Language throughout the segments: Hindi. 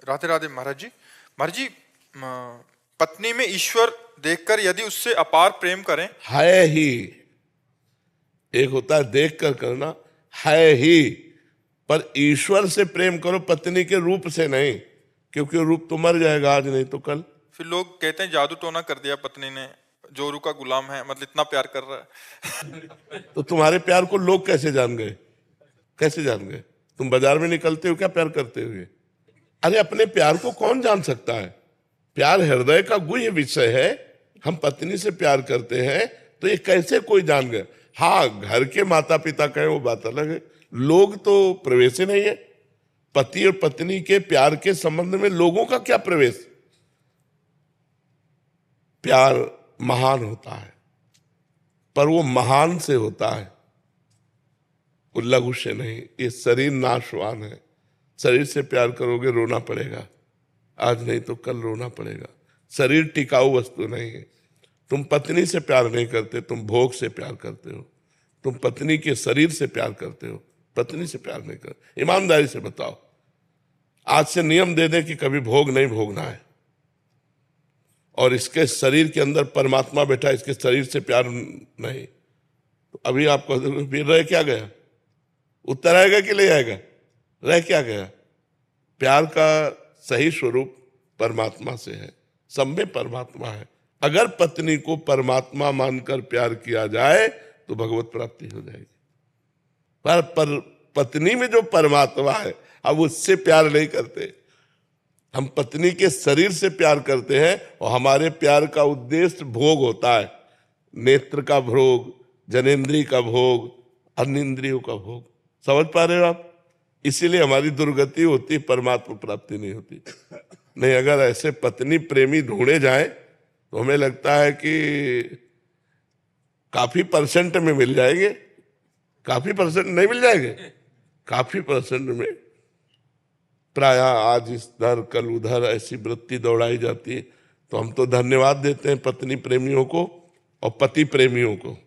राधे राधे महाराज जी। महाराज जी, पत्नी में ईश्वर देखकर यदि उससे अपार प्रेम करें। है ही, एक होता है देख कर करना, है ही, पर ईश्वर से प्रेम करो, पत्नी के रूप से नहीं, क्योंकि रूप तो मर जाएगा आज नहीं तो कल। फिर लोग कहते हैं जादू टोना कर दिया पत्नी ने, जोरू का गुलाम है, मतलब इतना प्यार कर रहा है। तो तुम्हारे प्यार को लोग कैसे जान गए? कैसे जान गए? तुम बाजार में निकलते हो क्या प्यार करते हुए? अरे अपने प्यार को कौन जान सकता है? प्यार हृदय का गुह्य विषय है। हम पत्नी से प्यार करते हैं तो ये कैसे कोई जान गया? हाँ, घर के माता पिता कहें वो बात अलग है, लोग तो प्रवेश ही नहीं है। पति और पत्नी के प्यार के संबंध में लोगों का क्या प्रवेश? प्यार महान होता है, पर वो महान से होता है, वो लघु से नहीं। ये शरीर नाशवान है, शरीर से प्यार करोगे रोना पड़ेगा, आज नहीं तो कल रोना पड़ेगा। शरीर टिकाऊ वस्तु नहीं है। तुम पत्नी से प्यार नहीं करते, तुम भोग से प्यार करते हो। तुम पत्नी के शरीर से प्यार करते हो, पत्नी से प्यार नहीं करते। ईमानदारी से बताओ, आज से नियम दे दें कि कभी भोग नहीं भोगना है, और इसके शरीर के अंदर परमात्मा बैठा, इसके शरीर से प्यार नहीं, तो अभी आपको फिर रह क्या गया? उत्तर आएगा कि ले आएगा? रह क्या गया? प्यार का सही स्वरूप परमात्मा से है, सब में परमात्मा है। अगर पत्नी को परमात्मा मानकर प्यार किया जाए तो भगवत प्राप्ति हो जाएगी। पर पत्नी में जो परमात्मा है, अब उससे प्यार नहीं करते, हम पत्नी के शरीर से प्यार करते हैं, और हमारे प्यार का उद्देश्य भोग होता है। नेत्र का भोग, जनेन्द्रिय का भोग, अन्य इंद्रियों का भोग। समझ पा रहे हो आप? इसीलिए हमारी दुर्गति होती, परमात्मा प्राप्ति नहीं होती। नहीं, अगर ऐसे पत्नी प्रेमी ढूंढे जाए तो हमें लगता है कि काफी परसेंट में मिल जाएंगे। काफी परसेंट नहीं मिल जाएंगे, काफी परसेंट में। प्राय आज इधर कल उधर ऐसी वृत्ति दौड़ाई जाती है। तो हम तो धन्यवाद देते हैं पत्नी प्रेमियों को और पति प्रेमियों को।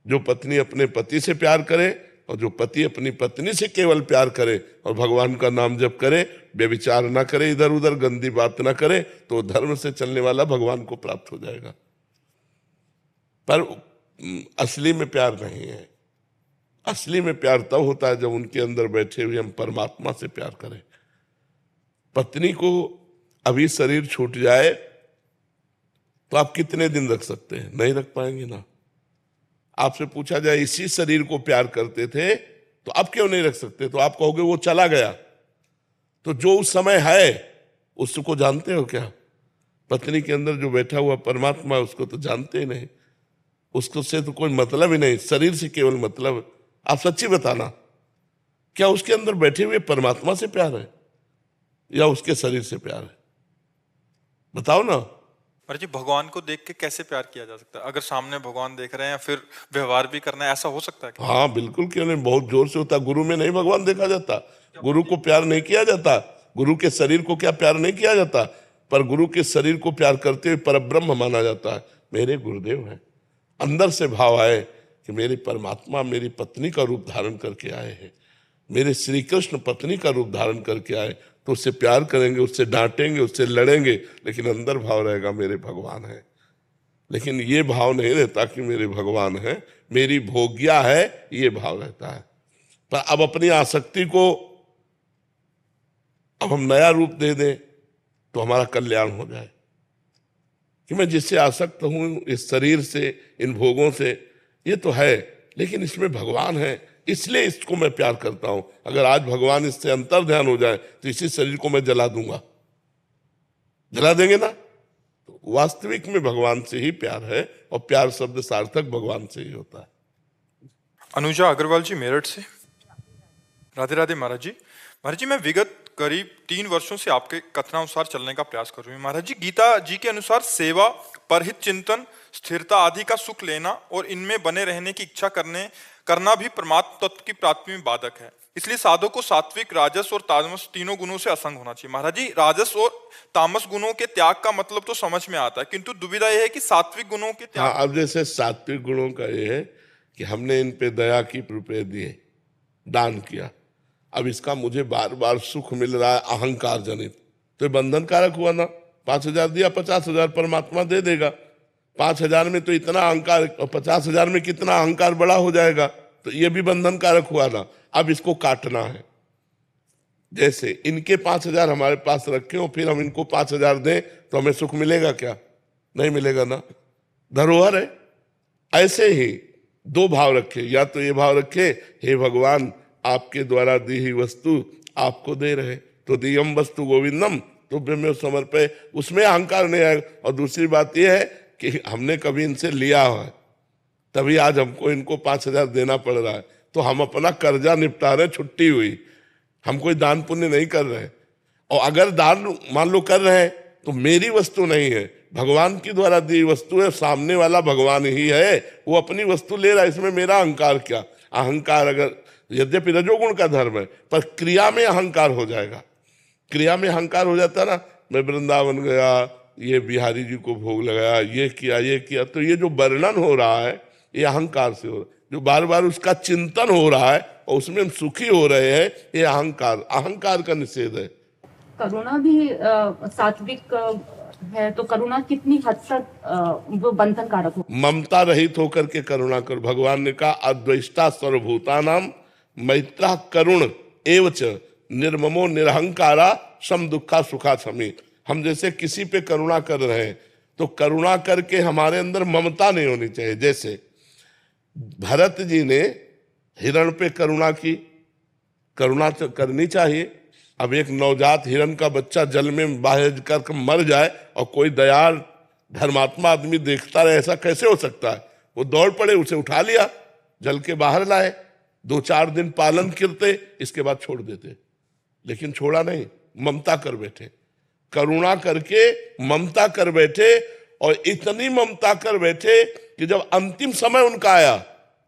जो पत्नी अपने पति से प्यार करे और जो पति अपनी पत्नी से केवल प्यार करे और भगवान का नाम जप करे, व्यभिचार ना करे, इधर उधर गंदी बात ना करे, तो धर्म से चलने वाला भगवान को प्राप्त हो जाएगा। पर असली में प्यार नहीं है। असली में प्यार तब होता है जब उनके अंदर बैठे हुए हम परमात्मा से प्यार करें। पत्नी को अभी शरीर छूट जाए तो आप कितने दिन रख सकते हैं? नहीं रख पाएंगे ना। आपसे पूछा जाए इसी शरीर को प्यार करते थे तो अब क्यों नहीं रख सकते, तो आप कहोगे वो चला गया। तो जो उस समय है उसको जानते हो क्या? पत्नी के अंदर जो बैठा हुआ परमात्मा, उसको तो जानते ही नहीं। उसको से तो कोई मतलब ही नहीं, शरीर से केवल मतलब। आप सच्ची बताना, क्या उसके अंदर बैठे हुए परमात्मा से प्यार है या उसके शरीर से प्यार है? बताओ ना। महाराज जी, भगवान को देख के कैसे प्यार किया जा सकता है? अगर सामने भगवान देख रहे हैं या फिर व्यवहार भी करना है, ऐसा हो सकता है क्या? हाँ बिल्कुल, क्यों नहीं, बहुत जोर से होता। गुरु में नहीं भगवान देखा जाता, गुरु को प्यार नहीं किया जाता, गुरु के शरीर को क्या प्यार नहीं किया जाता? पर गुरु के शरीर को प्यार करते हुए परब्रह्म माना जाता है। मेरे गुरुदेव हैं, अंदर से भाव आए कि मेरे परमात्मा मेरी पत्नी का रूप धारण करके आए हैं, मेरे श्री कृष्ण पत्नी का रूप धारण करके आए, तो उससे प्यार करेंगे, उससे डांटेंगे, उससे लड़ेंगे, लेकिन अंदर भाव रहेगा मेरे भगवान है। लेकिन ये भाव नहीं रहता कि मेरे भगवान है, मेरी भोग्या है, ये भाव रहता है। पर अब अपनी आसक्ति को अब हम नया रूप दे दें तो हमारा कल्याण हो जाए कि मैं जिससे आसक्त हूं, इस शरीर से, इन भोगों से, ये तो है, लेकिन इसमें भगवान है, इसलिए इसको मैं प्यार करता हूं। अगर आज भगवान इससे अंतर ध्यान हो जाए तो इसी शरीर को मैं जला दूंगा। जला देंगे ना? तो वास्तविक में भगवान से ही प्यार है, और प्यार शब्द सार्थक भगवान से ही होता है। अनुजा अग्रवाल जी, मेरठ से। राधे राधे महाराज जी। महाराज जी, मैं विगत करीब 3 वर्षों से आपके कथनानुसार चलने का प्रयास कर रही हूँ। महाराज जी, गीता जी के अनुसार सेवा, परहित चिंतन, स्थिरता आदि का सुख लेना और इनमें बने रहने की इच्छा करना भी परमात्म तत्व की प्राप्ति में बाधक है। इसलिए साधु को सात्विक, राजस और तामस तीनों गुणों से असंग होना चाहिए। महाराज जी, राजस और तामस गुणों के त्याग का मतलब तो समझ में आता है, किंतु दुविधा यह है कि सात्विक गुणों के त्याग। हाँ, अब जैसे सात्विक गुणों का ये है कि हमने इन पे दया की, रुपए दिए, दान किया, अब इसका मुझे बार बार सुख मिल रहा है अहंकार जनित, तो ये बंधन कारक हुआ ना। 5,000 दिया, 50,000 परमात्मा दे देगा। 5,000 में तो इतना अहंकार, और 50,000 में कितना अहंकार बड़ा हो जाएगा, तो ये भी बंधन कारक हुआ ना। अब इसको काटना है। जैसे इनके 5,000 हमारे पास रखे हो, फिर हम इनको 5,000 दें तो हमें सुख मिलेगा क्या? नहीं मिलेगा ना, धरोहर है। ऐसे ही दो भाव रखे, या तो ये भाव रखे, हे भगवान आपके द्वारा दी हुई वस्तु आपको दे रहे, तो दियम वस्तु गोविंदम तो में समर्पय, उसमें अहंकार नहीं आएगा। और दूसरी बात यह है कि हमने कभी इनसे लिया है, तभी आज हमको इनको 5,000 देना पड़ रहा है। तो हम अपना कर्जा निपटा रहे, छुट्टी हुई, हम कोई दान पुण्य नहीं कर रहे हैं। और अगर दान मान लो कर रहे हैं तो मेरी वस्तु नहीं है, भगवान की द्वारा दी वस्तु है, सामने वाला भगवान ही है, वो अपनी वस्तु ले रहा है, इसमें मेरा अहंकार क्या? अहंकार अगर यद्यपि रजोगुण का धर्म है, पर क्रिया में अहंकार हो जाएगा। क्रिया में अहंकार हो जाता ना, मैं वृंदावन गया, ये बिहारी जी को भोग लगाया, ये किया, तो ये जो वर्णन हो रहा है ये अहंकार से हो रहा है। जो बार बार उसका चिंतन हो रहा है और उसमें हम सुखी हो रहे हैं, ये अहंकार का निषेध है। करुणा भी सात्विक है, तो करुणा कितनी हद तक वो बंधन कारक हो? ममता रहित होकर के करुणा कर। भगवान ने कहा अद्वैष्टा सर्वभूतानाम मैत्रा करुण एवच निर्ममो निरहंकारा सम दुखा सुखा समी। हम जैसे किसी पे करुणा कर रहे हैं तो करुणा करके हमारे अंदर ममता नहीं होनी चाहिए। जैसे भरत जी ने हिरण पे करुणा की, करुणा तो करनी चाहिए। अब एक नवजात हिरण का बच्चा जल में बह कर मर जाए और कोई दयाल धर्मात्मा आदमी देखता रहे, ऐसा कैसे हो सकता है? वो दौड़ पड़े, उसे उठा लिया, जल के बाहर लाए, 2-4 दिन पालन करते, इसके बाद छोड़ देते। लेकिन छोड़ा नहीं, ममता कर बैठे, करुणा करके ममता कर बैठे। और इतनी ममता कर बैठे कि जब अंतिम समय उनका आया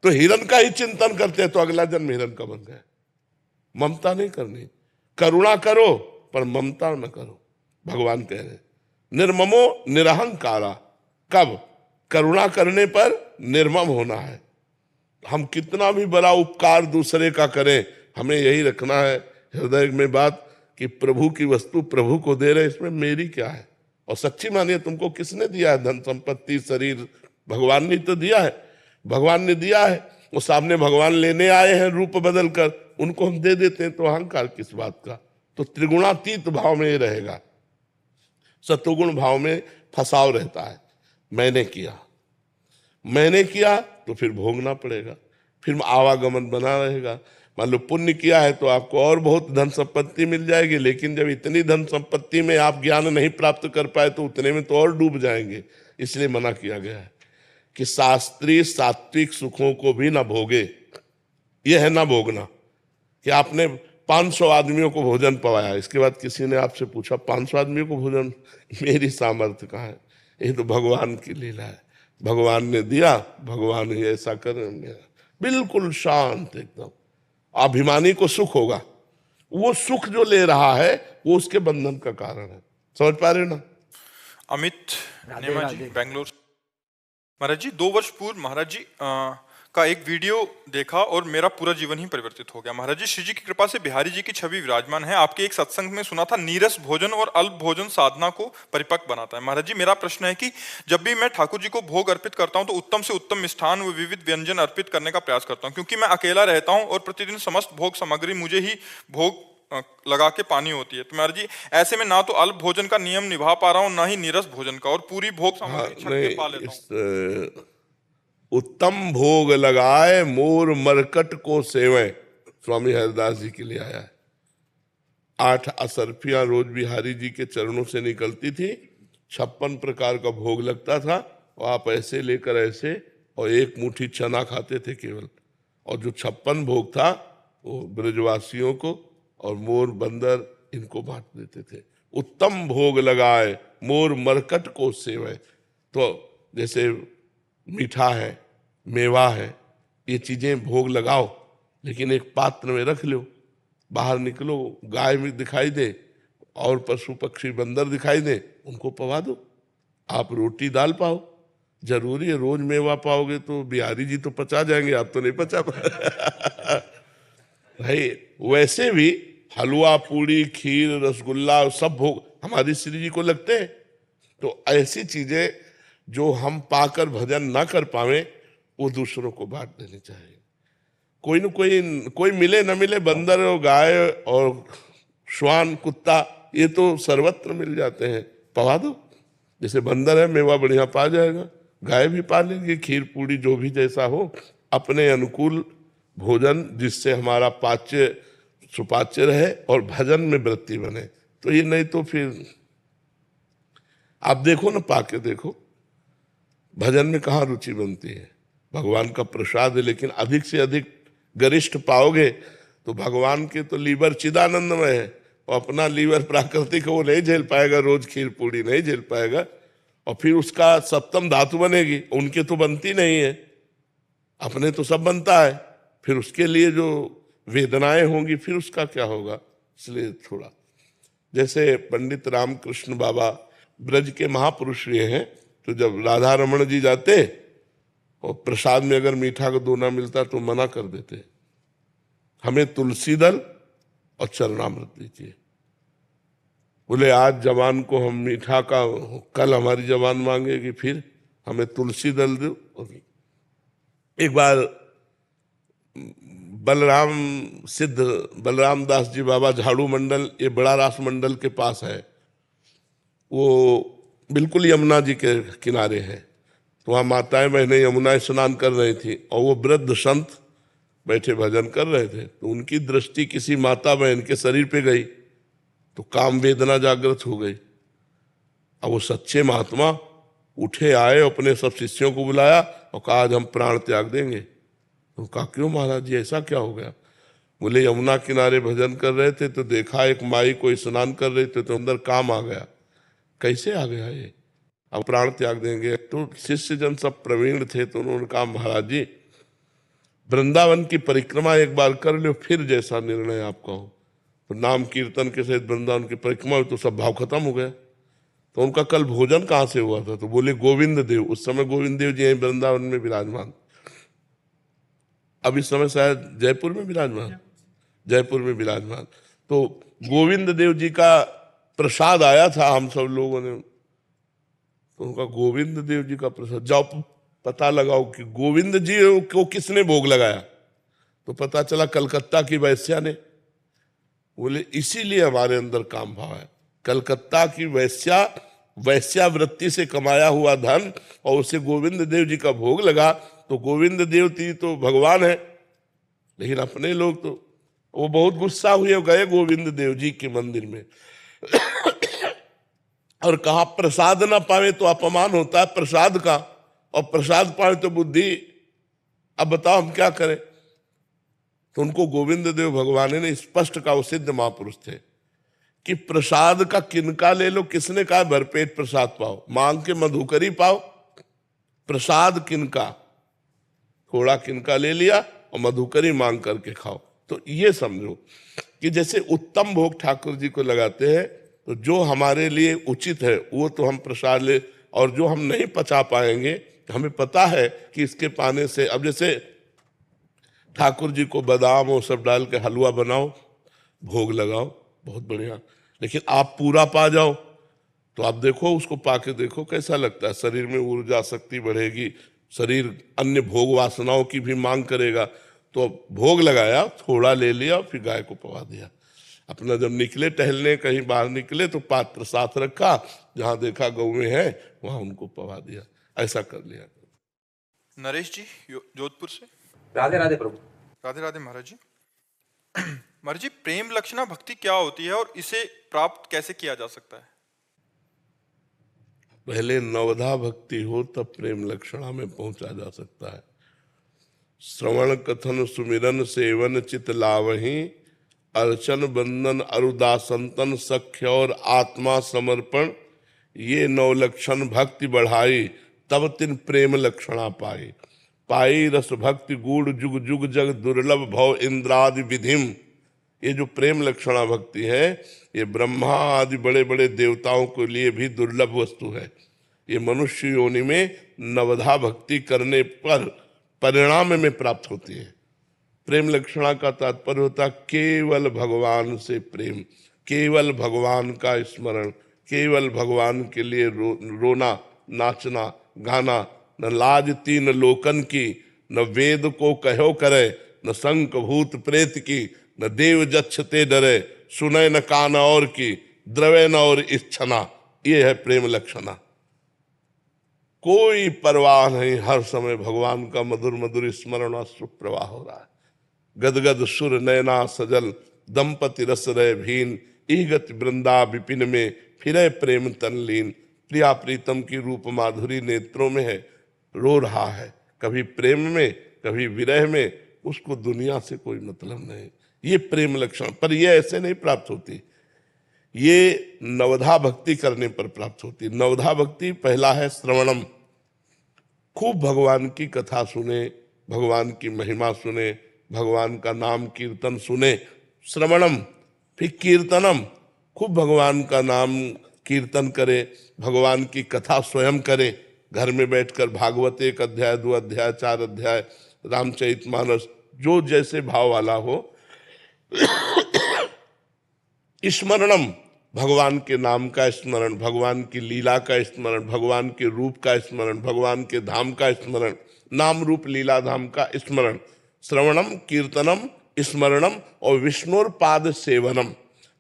तो हिरण का ही चिंतन करते, तो अगला जन्म हिरण का बन गया। ममता नहीं करनी, करुणा करो पर ममता न करो। भगवान कह रहे निर्ममो निरहंकारा। कब? करुणा करने पर निर्मम होना है। हम कितना भी बड़ा उपकार दूसरे का करें, हमें यही रखना है हृदय में बात कि प्रभु की वस्तु प्रभु को दे रहे, इसमें मेरी क्या है? और सच्ची मानिए, तुमको किसने दिया है धन संपत्ति शरीर? भगवान ने तो दिया है, भगवान ने दिया है। वो सामने भगवान लेने आए हैं रूप बदल कर, उनको हम दे देते हैं, तो अहंकार किस बात का? तो त्रिगुणातीत भाव में ये रहेगा। सतुगुण भाव में फसाव रहता है। मैंने किया तो फिर भोगना पड़ेगा, फिर आवागमन बना रहेगा। मान लो पुण्य किया है तो आपको और बहुत धन संपत्ति मिल जाएगी, लेकिन जब इतनी धन संपत्ति में आप ज्ञान नहीं प्राप्त कर पाए तो उतने में तो और डूब जाएंगे। इसलिए मना किया गया है कि शास्त्रीय सात्विक सुखों को भी ना भोगे। यह है ना भोगना कि आपने 500 आदमियों को भोजन पवाया, इसके बाद किसी ने आपसे पूछा 500 आदमियों को भोजन, मेरी सामर्थ्य कहाँ है? ये तो भगवान की लीला है, भगवान ने दिया, भगवान ही ऐसा करेंगे। बिल्कुल शांत एकदम। अभिमानी को सुख होगा, वो सुख जो ले रहा है वो उसके बंधन का कारण है। समझ पा रहे हो ना? अमित नेमा जी, बेंगलोर। महाराज जी, 2 वर्ष पूर्व महाराज जी का एक वीडियो देखा और मेरा पूरा जीवन ही परिवर्तित हो गया। महाराज जी, श्री जी की कृपा से बिहारी जी की छवि विराजमान है। आपके एक सत्संग में सुना था नीरस भोजन और अल्प भोजन साधना को परिपक्व बनाता है। महाराज जी, मेरा प्रश्न है कि जब भी मैं ठाकुर जी को भोग अर्पित करता हूं तो उत्तम से उत्तम मिष्ठान व विविध व्यंजन अर्पित करने का प्रयास करता हूं, क्योंकि मैं अकेला रहता हूं और प्रतिदिन समस्त भोग सामग्री मुझे ही भोग लगा के पानी होती है। तो महाराज जी, ऐसे में ना तो अल्प भोजन का नियम निभा पा रहा हूँ, ना ही नीरस भोजन का, और पूरी भोग सामग्री छक के पा लेता हूं। उत्तम भोग लगाए मोर मरकट को सेवे, स्वामी हरिदास जी के लिए आया है। 8 असरफियां रोज बिहारी जी के चरणों से निकलती थी, 56 प्रकार का भोग लगता था, और आप ऐसे लेकर ऐसे, और 1 मुट्ठी चना खाते थे केवल। और जो 56 भोग था वो ब्रजवासियों को और मोर बंदर इनको बांट देते थे। उत्तम भोग लगाए मोर मरकट को सेवे। तो जैसे मीठा है, मेवा है, ये चीजें भोग लगाओ, लेकिन एक पात्र में रख लो। बाहर निकलो, गाय में दिखाई दे और पशु पक्षी बंदर दिखाई दे, उनको पवा दो। आप रोटी दाल पाओ, जरूरी है रोज मेवा पाओगे तो बिहारी जी तो पचा जाएंगे, आप तो नहीं पचा पाए। भाई वैसे भी हलवा पूड़ी खीर रसगुल्ला सब भोग, हमारी श्री जी को लगते हैं। तो ऐसी चीजें जो हम पाकर भजन ना कर पावे वो दूसरों को बांट देनी चाहिए। कोई न कोई मिले न मिले, बंदर और गाय और श्वान कुत्ता ये तो सर्वत्र मिल जाते हैं, पवा दो। जैसे बंदर है मेवा बढ़िया पा जाएगा, गाय भी पा लेंगे, खीर पूड़ी जो भी जैसा हो, अपने अनुकूल भोजन जिससे हमारा पाच्य सुपाच्य रहे और भजन में वृत्ति बने। तो ये नहीं तो फिर आप देखो ना, पाके देखो भजन में कहाँ रुचि बनती है। भगवान का प्रसाद है, लेकिन अधिक से अधिक गरिष्ठ पाओगे तो भगवान के तो लीवर चिदानंदमय है, और अपना लीवर प्राकृतिक वो नहीं झेल पाएगा, रोज खीर पूड़ी नहीं झेल पाएगा, और फिर उसका सप्तम धातु बनेगी, उनके तो बनती नहीं है, अपने तो सब बनता है, फिर उसके लिए जो वेदनाएं होंगी फिर उसका क्या होगा। इसलिए थोड़ा, जैसे पंडित रामकृष्ण बाबा ब्रज के महापुरुष ये हैं, तो जब राधा रमण जी जाते और प्रसाद में अगर मीठा का दोना मिलता तो मना कर देते, हमें तुलसी दल और चरणामृत दीजिए। बोले आज जवान को हम मीठा का, कल हमारी जवान मांगेगी, फिर हमें तुलसी दल दो। एक बार बलराम दास जी बाबा झाड़ू मंडल, ये बड़ा रास मंडल के पास है, वो बिल्कुल यमुना जी के किनारे है। तो वहाँ माताएं बहनें यमुना स्नान कर रही थी और वो वृद्ध संत बैठे भजन कर रहे थे। तो उनकी दृष्टि किसी माता बहन के शरीर पे गई तो काम वेदना जागृत हो गई। अब वो सच्चे महात्मा उठे, आए, अपने सब शिष्यों को बुलाया और कहा आज हम प्राण त्याग देंगे। तो कहा क्यों महाराज जी, ऐसा क्या हो गया? बोले यमुना किनारे भजन कर रहे थे तो देखा एक माई को स्नान कर रहे थे तो अंदर काम आ गया। कैसे आ गया ये? अब प्राण त्याग देंगे। तो शिष्य जन सब प्रवीण थे, तो उन्होंने कहा महाराज जी वृंदावन की परिक्रमा एक बार कर लो, फिर जैसा निर्णय आपका हो। तो नाम कीर्तन के सहित वृंदावन की परिक्रमा हुई तो सब भाव खत्म हो गया। तो उनका कल भोजन कहाँ से हुआ था? तो बोले गोविंद देव, उस समय गोविंद देव जी यहीं वृंदावन में विराजमान, अब इस समय शायद जयपुर में विराजमान, जयपुर में विराजमान। तो गोविंद देव जी का प्रसाद आया था हम सब लोगों ने, तो उनका गोविंद देव जी का प्रसाद, जाओ पता लगाओ कि गोविंद जी को किसने भोग लगाया। तो पता चला कलकत्ता की वैश्या ने। बोले इसीलिए हमारे अंदर काम भाव है। कलकत्ता की वैश्यावृत्ति से कमाया हुआ धन और उसे गोविंद देव जी का भोग लगा, तो गोविंद देव जी तो भगवान है, लेकिन अपने लोग तो, वो बहुत गुस्सा हुए, गए गोविंद देव जी के मंदिर में और कहा प्रसाद ना पावे तो अपमान होता है प्रसाद का, और प्रसाद पावे तो बुद्धि, अब बताओ हम क्या करें। तो उनको गोविंद देव भगवान ने स्पष्ट कहा, वो सिद्ध महापुरुष थे, कि प्रसाद का किनका ले लो। किसने कहा भरपेट प्रसाद पाओ, मांग के मधुकरी पाओ, प्रसाद किनका, थोड़ा किनका ले लिया और मधुकरी मांग करके खाओ। तो ये समझो कि जैसे उत्तम भोग ठाकुर जी को लगाते हैं, तो जो हमारे लिए उचित है वो तो हम प्रसाद ले, और जो हम नहीं पचा पाएंगे, हमें पता है कि इसके पाने से, अब जैसे ठाकुर जी को बादाम और सब डाल के हलवा बनाओ, भोग लगाओ, बहुत बढ़िया, लेकिन आप पूरा पा जाओ तो आप देखो, उसको पाके देखो कैसा लगता है। शरीर में ऊर्जा शक्ति बढ़ेगी, शरीर अन्य भोग वासनाओं की भी मांग करेगा। तो भोग लगाया, थोड़ा ले लिया, फिर गाय को पवा दिया। अपना जब निकले टहलने, कहीं बाहर निकले तो पात्र साथ रखा, जहां देखा गौएं हैं वहां उनको पवा दिया, ऐसा कर लिया। नरेश जी जोधपुर से। राधे राधे प्रभु। राधे राधे महाराज जी। महाराज जी, प्रेम लक्षणा भक्ति क्या होती है और इसे प्राप्त कैसे किया जा सकता है? पहले नवधा भक्ति हो तब प्रेम लक्षणा में पहुंचा जा सकता है। श्रवण कथन सुमिरन सेवन चित लावही, अर्चन बंदन अरुदासंतन सख्य और आत्मा समर्पण, ये नौ लक्षण भक्ति बढ़ाई, तब तिन प्रेम लक्षणा पाई। पाई रस भक्ति गूढ़ जुग जुग जग दुर्लभ भव इंद्रादि विधिम। ये जो प्रेम लक्षणा भक्ति है, ये ब्रह्मा आदि बड़े बड़े देवताओं के लिए भी दुर्लभ वस्तु है। ये मनुष्य योनि में नवधा भक्ति करने पर परिणाम में प्राप्त होती है। प्रेम लक्षणा का तात्पर्य होता केवल भगवान से प्रेम, केवल भगवान का स्मरण, केवल भगवान के लिए रोना, नाचना, गाना, न लाज तीन लोकन की, न वेद को कहो करे, न शंख भूत प्रेत की, न देव जच्छ ते डरे, सुने न कान और की, द्रवे न और इच्छना। ये है प्रेम लक्षणा। कोई परवाह नहीं, हर समय भगवान का मधुर मधुर स्मरण और सुप्रवाह हो रहा है। गदगद सुर नैना सजल, दंपति रस रहे भीन, ईगत वृंदा विपिन में, फिरे प्रेम तनलीन। प्रिया प्रीतम की रूप माधुरी नेत्रों में है, रो रहा है, कभी प्रेम में कभी विरह में, उसको दुनिया से कोई मतलब नहीं। ये प्रेम लक्षण, पर ये ऐसे नहीं प्राप्त होती, ये नवधा भक्ति करने पर प्राप्त होती। नवधा भक्ति पहला है श्रवणम, खूब भगवान की कथा सुने, भगवान की महिमा सुने, भगवान का नाम कीर्तन सुने, श्रवणम। फिर कीर्तनम, खूब भगवान का नाम कीर्तन करे, भगवान की कथा स्वयं करे, घर में बैठकर भागवत 1 अध्याय 2 अध्याय 4 अध्याय, रामचरितमानस, जो जैसे भाव वाला हो। स्मरणम, भगवान के नाम का स्मरण, भगवान की लीला का स्मरण, भगवान के रूप का स्मरण, भगवान के धाम का स्मरण, नाम रूप लीला धाम का स्मरण। श्रवणम, कीर्तनम, स्मरणम और विष्णुर पाद सेवनम,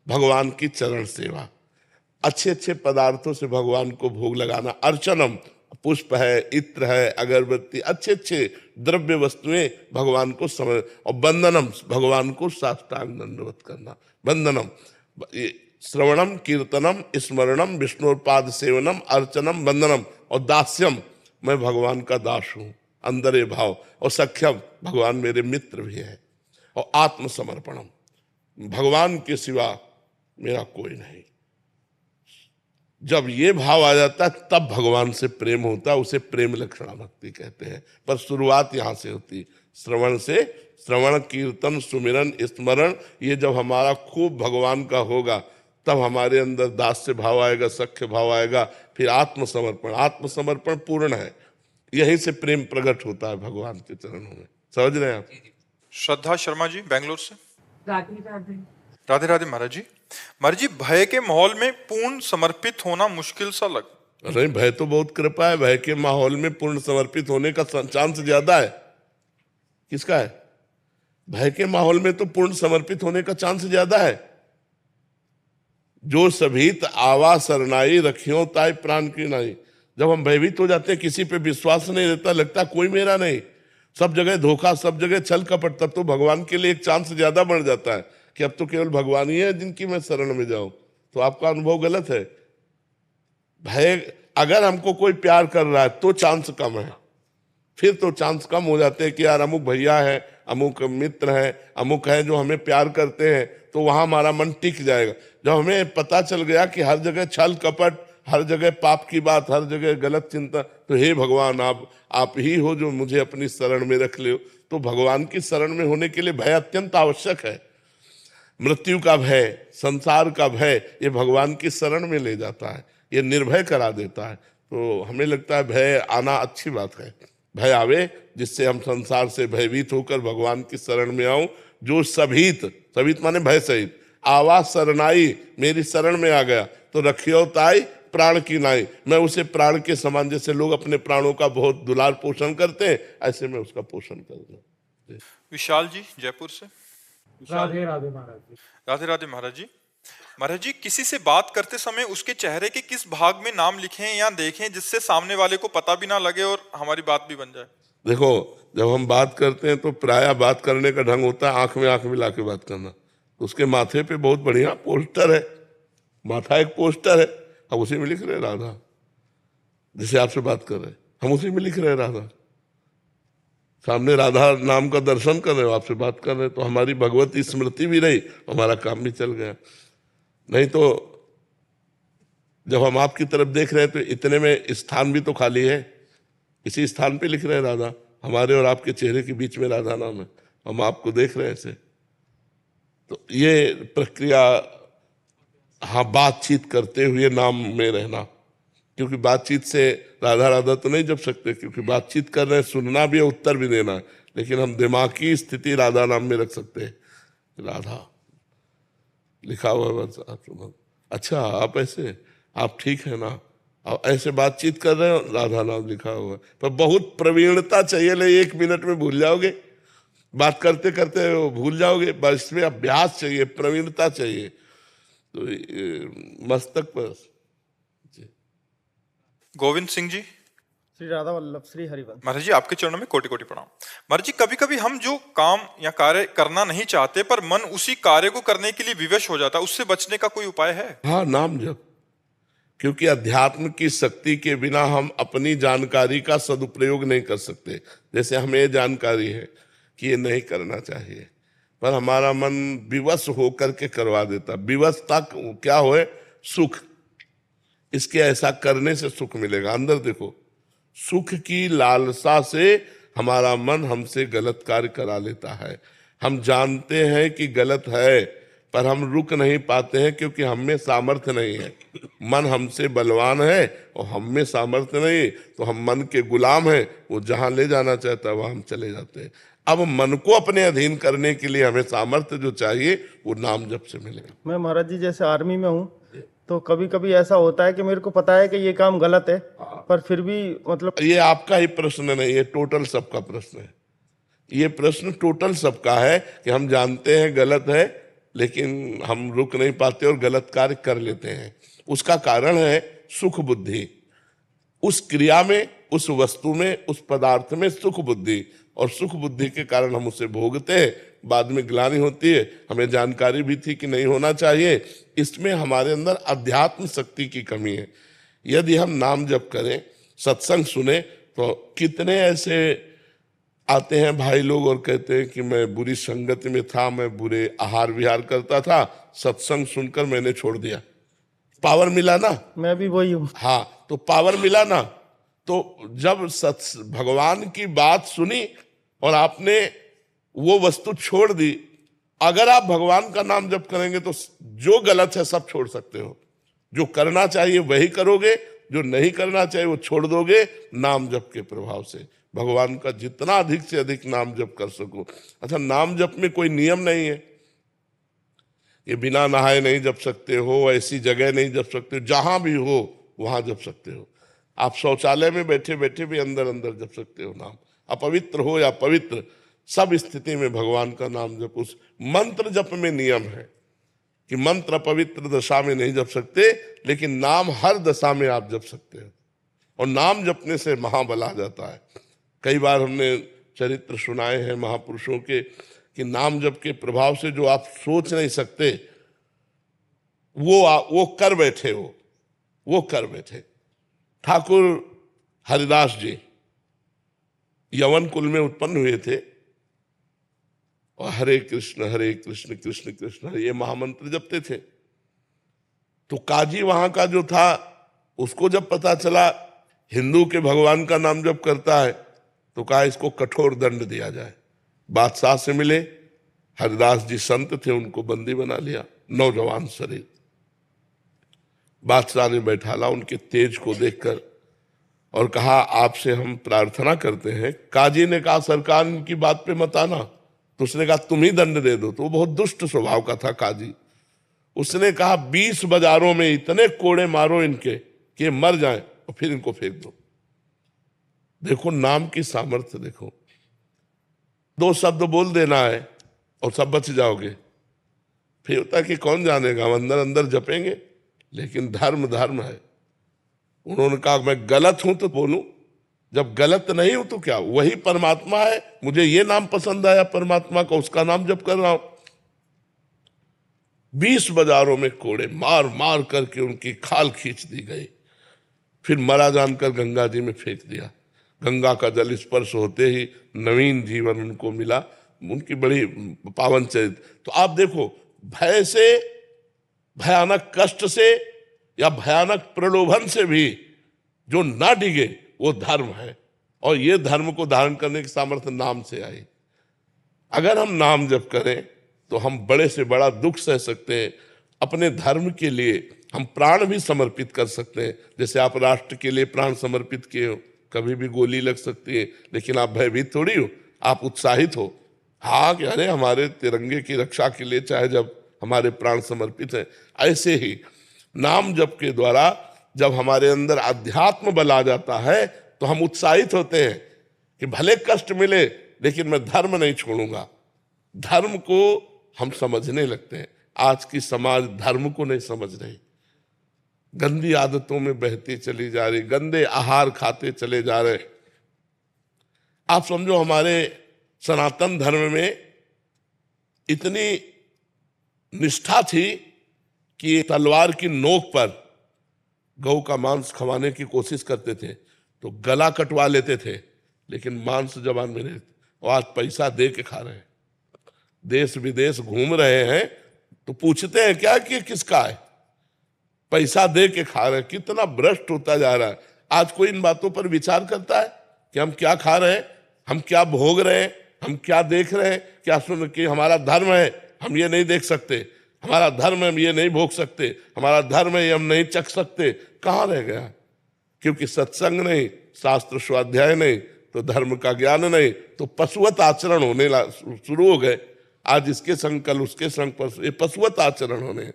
भगवान की चरण सेवा, अच्छे अच्छे पदार्थों से भगवान को भोग लगाना। अर्चनम, पुष्प है, इत्र है, अगरबत्ती, अच्छे अच्छे द्रव्य वस्तुएं भगवान को समझ, और बंदनम, भगवान को साष्टांग दंडवत करना। बंदनम, श्रवणम, कीर्तनम, स्मरणम, विष्णुपाद सेवनम, अर्चनम, वंदनम और दास्यम, मैं भगवान का दास हूं, अंदर ये भाव। और सख्यम, भगवान मेरे मित्र भी है। और आत्मसमर्पणम, भगवान के सिवा मेरा कोई नहीं। जब ये भाव आ जाता है तब भगवान से प्रेम होता है, उसे प्रेम लक्षणा भक्ति कहते हैं। पर शुरुआत यहां से होती, श्रवण से। श्रवण, कीर्तन, सुमिरन, स्मरण, ये जब हमारा खूब भगवान का होगा तब हमारे अंदर दास्य भाव आएगा, सख्य भाव आएगा। फिर आत्मसमर्पण, आत्मसमर्पण पूर्ण है, यहीं से प्रेम प्रकट होता है भगवान के चरणों में। समझ रहे हैं आप? श्रद्धा शर्मा जी बेंगलोर से। राधे राधे। राधे राधे महाराज जी। महाराज जी, भय के माहौल में पूर्ण समर्पित होना मुश्किल सा लग। अरे भय तो बहुत कृपा है, भय के माहौल में पूर्ण समर्पित होने का चांस ज्यादा है। किसका है? भय के माहौल में तो पूर्ण समर्पित होने का चांस ज्यादा है। जो सभीत आवा सरनाई, रखियो ताई प्राण की नाई। जब हम भयभीत हो जाते हैं, किसी पे विश्वास नहीं रहता, लगता कोई मेरा नहीं, सब जगह धोखा, सब जगह छल कपट, तब तो भगवान के लिए एक चांस ज्यादा बढ़ जाता है कि अब तो केवल भगवान ही है जिनकी मैं शरण में जाऊं। तो आपका अनुभव गलत है। भय, अगर हमको कोई प्यार कर रहा है तो चांस कम है, फिर तो चांस कम हो जाते हैं कि यार अमुक भैया है, अमुक मित्र है, अमुक है जो हमें प्यार करते हैं, तो वहां हमारा मन टिक जाएगा। जब हमें पता चल गया कि हर जगह छल कपट, हर जगह पाप की बात, हर जगह गलत चिंता, तो हे भगवान आप ही हो जो मुझे अपनी शरण में रख ले। तो भगवान की शरण में होने के लिए भय अत्यंत आवश्यक है। मृत्यु का भय, संसार का भय, ये भगवान की शरण में ले जाता है, ये निर्भय करा देता है। तो हमें लगता है भय आना अच्छी बात है। भय आवे जिससे हम संसार से भयभीत होकर भगवान की शरण में आऊं। जो सभीत, सभीत माने भय सहित, आवा सरनाई, मेरी शरण में आ गया तो रखियो ताई प्राण की नाई। मैं उसे प्राण के समान, जैसे लोग अपने प्राणों का बहुत दुलार पोषण करते हैं, ऐसे मैं उसका पोषण करूंगा। विशाल जी जयपुर से। राधे राधे महाराज जी। राधे राधे महाराज जी। महाराज जी, किसी से बात करते समय उसके चेहरे के किस भाग में नाम लिखें या देखें जिससे सामने वाले को पता भी ना लगे और हमारी बात भी बन जाए? देखो, जब हम बात करते हैं तो प्रायः बात करने का ढंग होता है आंख में आंख मिला के बात करना। उसके माथे पे बहुत बढ़िया पोस्टर है, माथा एक पोस्टर है, हम उसी में लिख रहे हैं राधा। जैसे आपसे बात कर रहे हैं, हम उसी में लिख रहे हैं राधा। सामने राधा नाम का दर्शन कर रहे हो, आपसे बात कर रहे हैं, तो हमारी भगवती स्मृति भी रही, हमारा काम भी चल गया। नहीं तो जब हम आपकी तरफ देख रहे हैं तो इतने में स्थान भी तो खाली है, इसी स्थान पे लिख रहे हैं राधा। हमारे और आपके चेहरे के बीच में राधा नाम है, हम आपको देख रहे हैं ऐसे। तो ये प्रक्रिया, हाँ, बातचीत करते हुए नाम में रहना, क्योंकि बातचीत से राधा राधा तो नहीं जप सकते, क्योंकि बातचीत कर रहे हैं, सुनना भी है, उत्तर भी देना है, लेकिन हम दिमाग की स्थिति राधा नाम में रख सकते हैं। राधा लिखा हुआ बस। अच्छा, आप ऐसे आप ठीक है ना, आप ऐसे बातचीत कर रहे हो, राधा नाम लिखा हुआ है। पर बहुत प्रवीणता चाहिए, ले 1 मिनट में भूल जाओगे, बात करते करते वो भूल जाओगे, बस इसमें अभ्यास चाहिए, प्रवीणता चाहिए। तो मस्तक पर गोविंद सिंह जी। श्री राधा वल्लभ श्री हरिवंश। महाराज जी आपके चरणों में कोटि कोटि प्रणाम। महाराज जी कभी कभी हम जो काम या कार्य करना नहीं चाहते पर मन उसी कार्य को करने के लिए विवश हो जाता है, उससे बचने का कोई उपाय है? हाँ, नाम जप। क्योंकि अध्यात्म की शक्ति के बिना हम अपनी जानकारी का सदुपयोग नहीं कर सकते। जैसे हमें जानकारी है कि ये नहीं करना चाहिए, पर हमारा मन विवश होकर के करवा देता। विवशता क्या होए? सुख। इसके ऐसा करने से सुख मिलेगा। अंदर देखो, सुख की लालसा से हमारा मन हमसे गलत कार्य करा लेता है। हम जानते हैं कि गलत है, पर हम रुक नहीं पाते हैं क्योंकि हम में सामर्थ्य नहीं है। मन हमसे बलवान है और हम में सामर्थ्य नहीं, तो हम मन के गुलाम हैं। वो जहां ले जाना चाहता है वहां हम चले जाते हैं। अब मन को अपने अधीन करने के लिए हमें सामर्थ्य जो चाहिए वो नाम जप से मिलेगा। मैं महाराज जी जैसे आर्मी में हूँ, तो कभी कभी ऐसा होता है कि मेरे को पता है कि ये काम गलत है, पर फिर भी मतलब ये आपका ही प्रश्न नहीं, ये टोटल सबका प्रश्न है। ये प्रश्न टोटल सबका है कि हम जानते हैं गलत है, लेकिन हम रुक नहीं पाते और गलत कार्य कर लेते हैं। उसका कारण है सुख बुद्धि। उस क्रिया में, उस वस्तु में, उस पदार्थ में सुख बुद्धि, और सुख बुद्धि के कारण हम उसे भोगते हैं। बाद में ग्लानि होती है। हमें जानकारी भी थी कि नहीं होना चाहिए। इसमें हमारे अंदर अध्यात्म शक्ति की कमी है। यदि हम नाम जप करें, सत्संग सुने, तो कितने ऐसे आते हैं भाई लोग और कहते हैं कि मैं बुरी संगति में था, मैं बुरे आहार विहार करता था, सत्संग सुनकर मैंने छोड़ दिया। पावर मिला ना? मैं भी वही हूँ। हाँ, तो पावर मिला ना। तो जब भगवान की बात सुनी और आपने वो वस्तु छोड़ दी, अगर आप भगवान का नाम जप करेंगे तो जो गलत है सब छोड़ सकते हो। जो करना चाहिए वही करोगे, जो नहीं करना चाहिए वो छोड़ दोगे नाम जप के प्रभाव से। भगवान का जितना अधिक से अधिक नाम जप कर सको। अच्छा, नाम जप में कोई नियम नहीं है। ये बिना नहाए नहीं जप सकते हो, ऐसी जगह नहीं जप सकते हो, जहां भी हो वहां जप सकते हो। आप शौचालय में बैठे बैठे भी अंदर अंदर जप सकते हो नाम। अपवित्र हो या पवित्र, सब स्थिति में भगवान का नाम जप। उस मंत्र जप में नियम है कि मंत्र अपवित्र दशा में नहीं जप सकते, लेकिन नाम हर दशा में आप जप सकते हो। और नाम जपने से महाबल आ जाता है। कई बार हमने चरित्र सुनाए हैं महापुरुषों के कि नाम जप के प्रभाव से जो आप सोच नहीं सकते वो कर बैठे हो, वो कर बैठे। ठाकुर हरिदास जी यवन कुल में उत्पन्न हुए थे और हरे कृष्ण कृष्ण कृष्ण हरे ये महामंत्र जपते थे। तो काजी वहां का जो था, उसको जब पता चला हिंदू के भगवान का नाम जप करता है, तो कहा इसको कठोर दंड दिया जाए। बादशाह से मिले, हरिदास जी संत थे, उनको बंदी बना लिया, नौजवान शरीर। बादशाह ने बैठाला उनके तेज को देखकर और कहा आपसे हम प्रार्थना करते हैं। काजी ने कहा सरकार इनकी बात पे मत आना। तो उसने कहा तुम ही दंड दे दो। तो वो बहुत दुष्ट स्वभाव का था काजी। उसने कहा 20 बाजारों में इतने कोड़े मारो इनके कि ये मर जाएं और फिर इनको फेंक दो। देखो नाम की सामर्थ्य देखो। 2 शब्द बोल देना है और सब बच जाओगे। फिर होता कि कौन जानेगा, हम अंदर अंदर जपेंगे, लेकिन धर्म धर्म है। उन्होंने कहा मैं गलत हूं तो बोलूं, जब गलत नहीं हूं तो क्या, वही परमात्मा है। मुझे ये नाम पसंद आया परमात्मा का, उसका नाम जप कर रहा हूं। 20 बाजारों में कोड़े मार मार करके उनकी खाल खींच दी गई। फिर मरा जानकर गंगा जी में फेंक दिया। गंगा का जल स्पर्श होते ही नवीन जीवन उनको मिला। उनकी बड़ी पावन चरित्र। तो आप देखो, भय से, भयानक कष्ट से या भयानक प्रलोभन से भी जो ना डिगे वो धर्म है। और ये धर्म को धारण करने की सामर्थ्य नाम से आई। अगर हम नाम जप करें तो हम बड़े से बड़ा दुख सह सकते हैं। अपने धर्म के लिए हम प्राण भी समर्पित कर सकते हैं। जैसे आप राष्ट्र के लिए प्राण समर्पित किए हो, कभी भी गोली लग सकती है, लेकिन आप भयभीत थोड़ी हो, आप उत्साहित हो। हाँ कि अरे हमारे तिरंगे की रक्षा के लिए चाहे जब हमारे प्राण समर्पित हैं। ऐसे ही नाम जप के द्वारा जब हमारे अंदर अध्यात्म बल आ जाता है तो हम उत्साहित होते हैं कि भले कष्ट मिले लेकिन मैं धर्म नहीं छोड़ूंगा। धर्म को हम समझने लगते हैं। आज की समाज धर्म को नहीं समझ रही, गंदी आदतों में बहती चली जा रही, गंदे आहार खाते चले जा रहे। आप समझो हमारे सनातन धर्म में इतनी निष्ठा थी कि तलवार की नोक पर गौ का मांस खवाने की कोशिश करते थे तो गला कटवा लेते थे, लेकिन मांस जबान में नहीं। और आज पैसा दे के खा रहे हैं, देश विदेश घूम रहे हैं तो पूछते हैं क्या कि किसका है, पैसा दे के खा रहे हैं। कितना भ्रष्ट होता जा रहा है। आज कोई इन बातों पर विचार करता है कि हम क्या खा रहे हैं, हम क्या भोग रहे हैं, हम क्या देख रहे हैं? क्या सुन कि हमारा धर्म है हम ये नहीं देख सकते, हमारा धर्म है हम ये नहीं भोग सकते, हमारा धर्म है ये हम नहीं चख सकते? कहाँ रह गया? क्योंकि सत्संग नहीं, शास्त्र स्वाध्याय नहीं, तो धर्म का ज्ञान नहीं, तो पशुवत आचरण होने शुरू हो गए। आज इसके संग कल उसके संग पर ये पशुवत आचरण होने।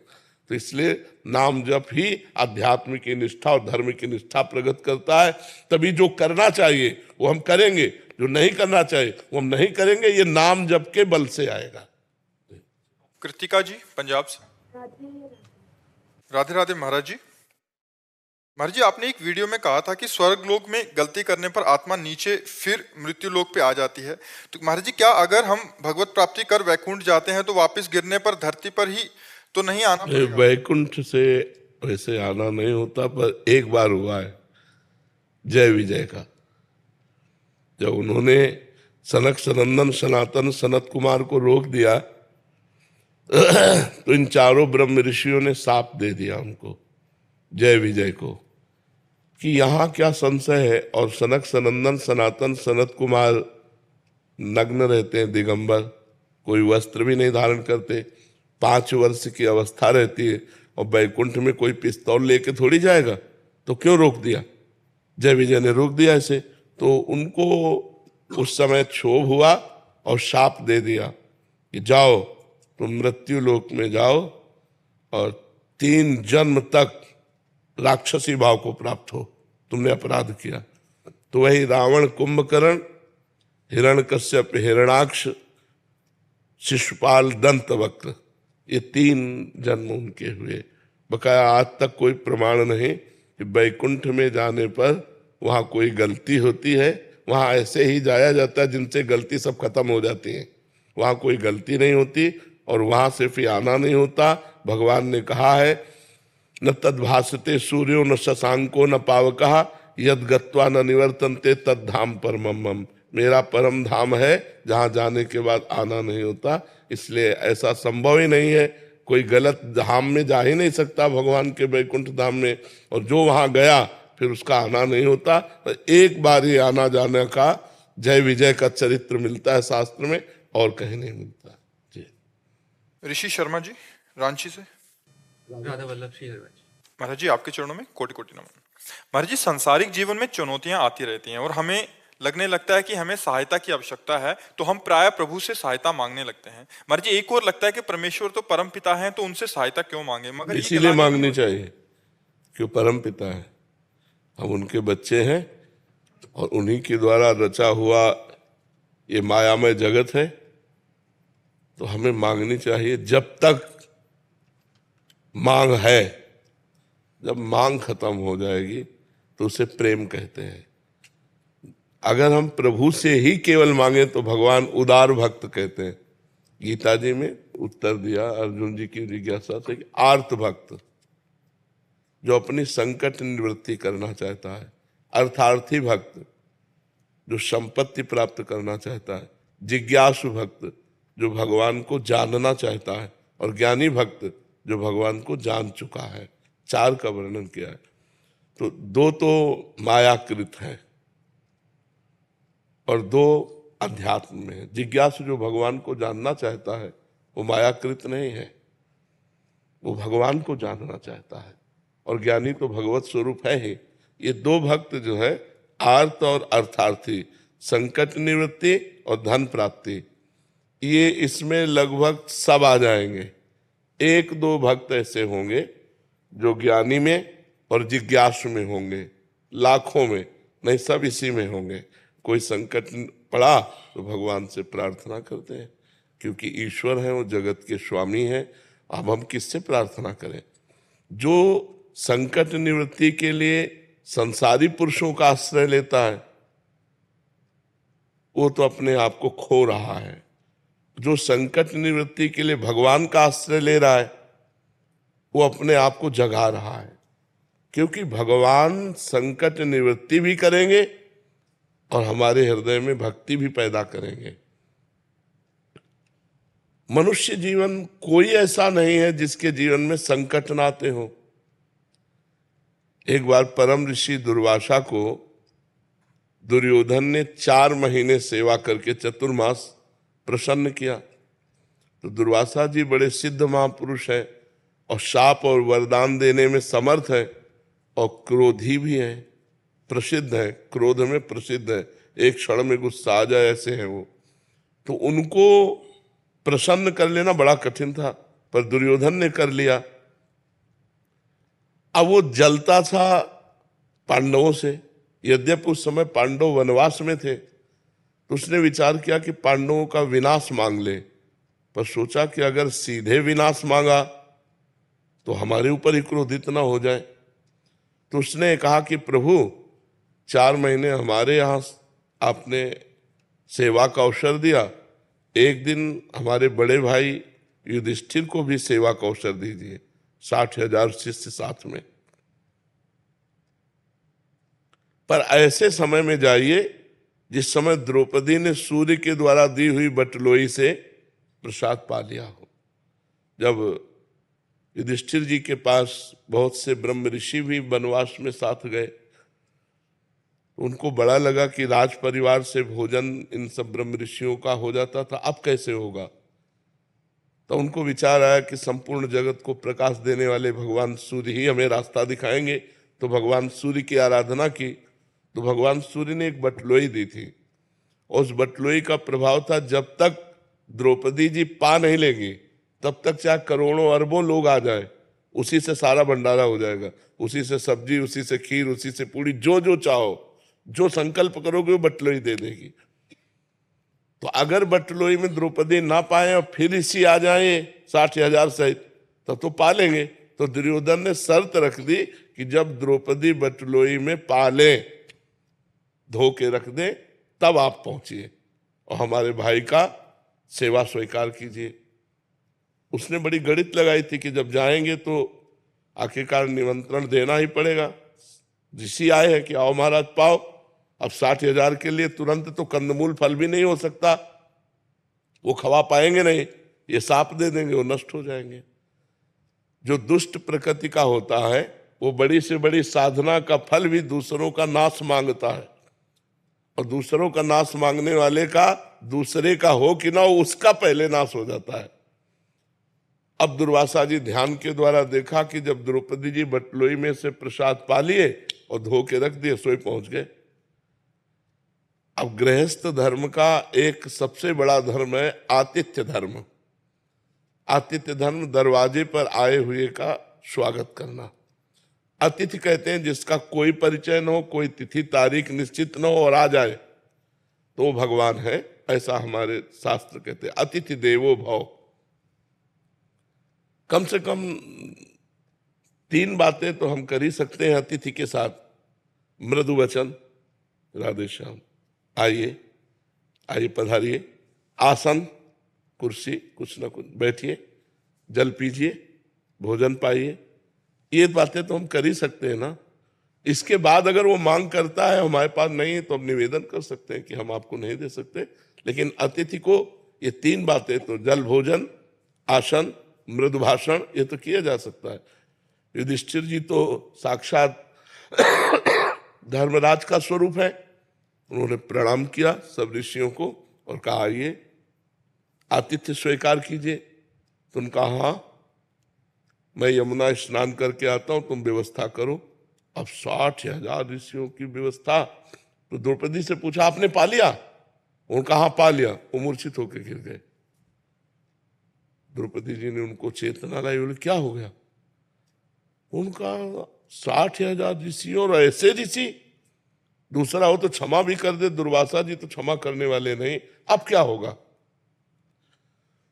तो इसलिए नाम जप ही आध्यात्म की निष्ठा और धर्म की निष्ठा प्रकट करता है। तभी जो करना चाहिए वो हम करेंगे, जो नहीं करना चाहिए वो हम नहीं करेंगे। ये नाम जप के बल से आएगा। कृतिका जी पंजाब से। राधे राधे महाराज जी। महाराज जी, आपने एक वीडियो में कहा था कि स्वर्ग लोक में गलती करने पर आत्मा नीचे फिर मृत्यु लोक पे आ जाती है। तो महाराज जी, क्या अगर हम भगवत प्राप्ति कर वैकुंठ जाते हैं तो वापस गिरने पर धरती पर ही तो नहीं आना पड़ेगा? वैकुंठ से वैसे आना नहीं होता, पर एक बार हुआ है जय विजय का। जब उन्होंने सनक सनंदन सनातन सनत कुमार को रोक दिया तो इन चारों ब्रह्म ऋषियों ने साप दे दिया उनको, जय विजय को, कि यहाँ क्या संशय है। और सनक सनंदन सनातन सनत कुमार नग्न रहते हैं, दिगंबर, कोई वस्त्र भी नहीं धारण करते, 5 वर्ष की अवस्था रहती है, और बैकुंठ में कोई पिस्तौल लेके थोड़ी जाएगा। तो क्यों रोक दिया? जय विजय ने रोक दिया ऐसे। तो उनको उस समय क्षोभ हुआ और शाप दे दिया कि जाओ तुम मृत्यु लोक में जाओ और 3 जन्म तक राक्षसी भाव को प्राप्त हो, तुमने अपराध किया। तो वही रावण, कुंभकर्ण, हिरण्यकश्यप, हिरणाक्ष, शिशुपाल, दंतवक्र, ये 3 जन्म उनके हुए। बकाया आज तक कोई प्रमाण नहीं कि बैकुंठ में जाने पर वहाँ कोई गलती होती है। वहाँ ऐसे ही जाया जाता है जिनसे गलती सब खत्म हो जाती है। वहाँ कोई गलती नहीं होती और वहाँ से फिर आना नहीं होता। भगवान ने कहा है, न तद्भासते सूर्यो न शशांको न पावकः यद गत्वा न निवर्तन्ते तद धाम परमम मम। मेरा परम धाम है जहाँ जाने के बाद आना नहीं होता। इसलिए ऐसा संभव ही नहीं है, कोई गलत धाम में जा ही नहीं सकता भगवान के बैकुंठ धाम में। और जो वहाँ गया फिर उसका आना नहीं होता। एक बार ही आना जाने का जय विजय का चरित्र मिलता है शास्त्र में, और कहीं नहीं मिलता। जी। ऋषि शर्मा जी रांची से। राधा वल्लभ श्री महाराज जी, आपके चरणों में कोटि कोटि नमन। महाराज जी, सांसारिक जीवन में चुनौतियां आती रहती हैं और हमें लगने लगता है कि हमें सहायता की आवश्यकता है, तो हम प्राय प्रभु से सहायता मांगने लगते हैं। महाराज जी, एक और लगता है कि परमेश्वर तो परम पिता हैं, तो उनसे सहायता क्यों मांगे? मगर इसीलिए मांगनी चाहिए क्यों परम पिता है, हम उनके बच्चे हैं और उन्हीं के द्वारा रचा हुआ ये मायामय जगत है। तो हमें मांगनी चाहिए जब तक मांग है। जब मांग खत्म हो जाएगी तो उसे प्रेम कहते हैं। अगर हम प्रभु से ही केवल मांगे तो भगवान उदार भक्त कहते हैं। गीता जी में उत्तर दिया अर्जुन जी की जिज्ञासा से कि आर्त भक्त, जो अपनी संकट निवृत्ति करना चाहता है, अर्थार्थी भक्त जो संपत्ति प्राप्त करना चाहता है, जिज्ञासु भक्त जो भगवान को जानना चाहता है, और ज्ञानी भक्त जो भगवान को जान चुका है। 4 का वर्णन किया है। तो 2 तो मायाकृत है और 2 अध्यात्म में है। जिज्ञासु जो भगवान को जानना चाहता है वो मायाकृत नहीं है, वो भगवान को जानना चाहता है, और ज्ञानी तो भगवत स्वरूप है ही। ये 2 भक्त जो है आर्त और अर्थार्थी, संकट निवृत्ति और धन प्राप्ति, ये इसमें लगभग सब आ जाएंगे। 1-2 भक्त ऐसे होंगे जो ज्ञानी में और जिज्ञासु में होंगे, लाखों में नहीं, सब इसी में होंगे। कोई संकट पड़ा तो भगवान से प्रार्थना करते हैं, क्योंकि ईश्वर है, वो जगत के स्वामी हैं। अब हम किससे प्रार्थना करें? जो संकट निवृत्ति के लिए संसारी पुरुषों का आश्रय लेता है वो तो अपने आप को खो रहा है। जो संकट निवृत्ति के लिए भगवान का आश्रय ले रहा है वो अपने आप को जगा रहा है, क्योंकि भगवान संकट निवृत्ति भी करेंगे और हमारे हृदय में भक्ति भी पैदा करेंगे। मनुष्य जीवन कोई ऐसा नहीं है जिसके जीवन में संकट ना आते हो। एक बार परम ऋषि दुर्वासा को दुर्योधन ने 4 महीने सेवा करके चतुर्मास प्रसन्न किया। तो दुर्वासा जी बड़े सिद्ध महापुरुष है और शाप और वरदान देने में समर्थ है और क्रोधी भी है, प्रसिद्ध है, क्रोध में प्रसिद्ध है, एक क्षण में गुस्सा आ जाए ऐसे हैं वो। तो उनको प्रसन्न कर लेना बड़ा कठिन था, पर दुर्योधन ने कर लिया। अब वो जलता था पांडवों से, यद्यपि उस समय पांडव वनवास में थे। तो उसने विचार किया कि पांडवों का विनाश मांग ले, पर सोचा कि अगर सीधे विनाश मांगा तो हमारे ऊपर ही क्रोधित ना हो जाए। तो उसने कहा कि प्रभु 4 महीने हमारे यहाँ आपने सेवा का अवसर दिया, एक दिन हमारे बड़े भाई युधिष्ठिर को भी सेवा का अवसर दीजिए, 60,000 शिष्य साथ में। पर ऐसे समय में जाइए जिस समय द्रौपदी ने सूर्य के द्वारा दी हुई बटलोई से प्रसाद पा लिया हो। जब युधिष्ठिर जी के पास बहुत से ब्रह्म ऋषि भी वनवास में साथ गए, उनको बड़ा लगा कि राज परिवार से भोजन इन सब ब्रह्म ऋषियों का हो जाता था, अब कैसे होगा। तो उनको विचार आया कि संपूर्ण जगत को प्रकाश देने वाले भगवान सूर्य ही हमें रास्ता दिखाएंगे। तो भगवान सूर्य की आराधना की। तो भगवान सूर्य ने एक बटलोई दी थी, और उस बटलोई का प्रभाव था जब तक द्रौपदी जी पा नहीं लेंगी तब तक चाहे करोड़ों अरबों लोग आ जाए, उसी से सारा भंडारा हो जाएगा, उसी से सब्जी, उसी से खीर, उसी से पूड़ी, जो जो चाहो, जो संकल्प करोगे वो बटलोई दे देगी। तो अगर बटलोई में द्रौपदी ना पाए और फिर इसी आ जाए 60,000 सहित, तब तो पा लेंगे। तो दुर्योधन ने शर्त रख दी कि जब द्रौपदी बटलोई में पा ले, धो के रख दे, तब आप पहुंचिए और हमारे भाई का सेवा स्वीकार कीजिए। उसने बड़ी गणित लगाई थी कि जब जाएंगे तो आखिरकार निमंत्रण देना ही पड़ेगा। ऋषि आए हैं कि आओ महाराज पाओ। अब 60,000 के लिए तुरंत तो कंदमूल फल भी नहीं हो सकता, वो खवा पाएंगे नहीं, ये सांप दे देंगे, वो नष्ट हो जाएंगे। जो दुष्ट प्रकृति का होता है वो बड़ी से बड़ी साधना का फल भी दूसरों का नाश मांगता है, और दूसरों का नाश मांगने वाले का दूसरे का हो कि ना हो, उसका पहले नाश हो जाता है। अब दुर्वासा जी ध्यान के द्वारा देखा कि जब द्रौपदी जी बटलोई में से प्रसाद पा लिए और धो के रख दिए, सोई पहुंच गए। अब गृहस्थ धर्म का एक सबसे बड़ा धर्म है आतिथ्य धर्म। आतिथ्य धर्म दरवाजे पर आए हुए का स्वागत करना। अतिथि कहते हैं जिसका कोई परिचय न हो, कोई तिथि तारीख निश्चित न हो और आ जाए तो वो भगवान है, ऐसा हमारे शास्त्र कहते हैं। अतिथि देवो भव। कम से कम 3 बातें तो हम कर ही सकते हैं अतिथि के साथ। मृदु वचन, राधे श्याम, आइए आइए पधारिए, आसन, कुर्सी, कुछ ना कुछ, बैठिए, जल पीजिए, भोजन पाइए, ये बातें तो हम कर ही सकते हैं ना। इसके बाद अगर वो मांग करता है हमारे पास नहीं है तो हम निवेदन कर सकते हैं कि हम आपको नहीं दे सकते। लेकिन अतिथि को ये 3 बातें तो जल, भोजन, आसन, मृदु भाषण, ये तो किया जा सकता है। युधिष्ठिर जी तो साक्षात धर्मराज का स्वरूप है। उन्होंने प्रणाम किया सब ऋषियों को और कहा आइए आतिथ्य स्वीकार कीजिए। तो उन्होंने कहा हाँ, मैं यमुना स्नान करके आता हूं, तुम व्यवस्था करो। अब 60,000 ऋषियों की व्यवस्था। तो द्रौपदी से पूछा आपने पा लिया? उन्होंने कहा पा लिया। वो मूर्छित होकर गिर गए। द्रौपदी जी ने उनको चेतना लाई, बोले क्या हो गया? उनका 60,000 ऋषि और ऐसे ऋषि, दूसरा हो तो क्षमा भी कर दे, दुर्वासा जी तो क्षमा करने वाले नहीं, अब क्या होगा।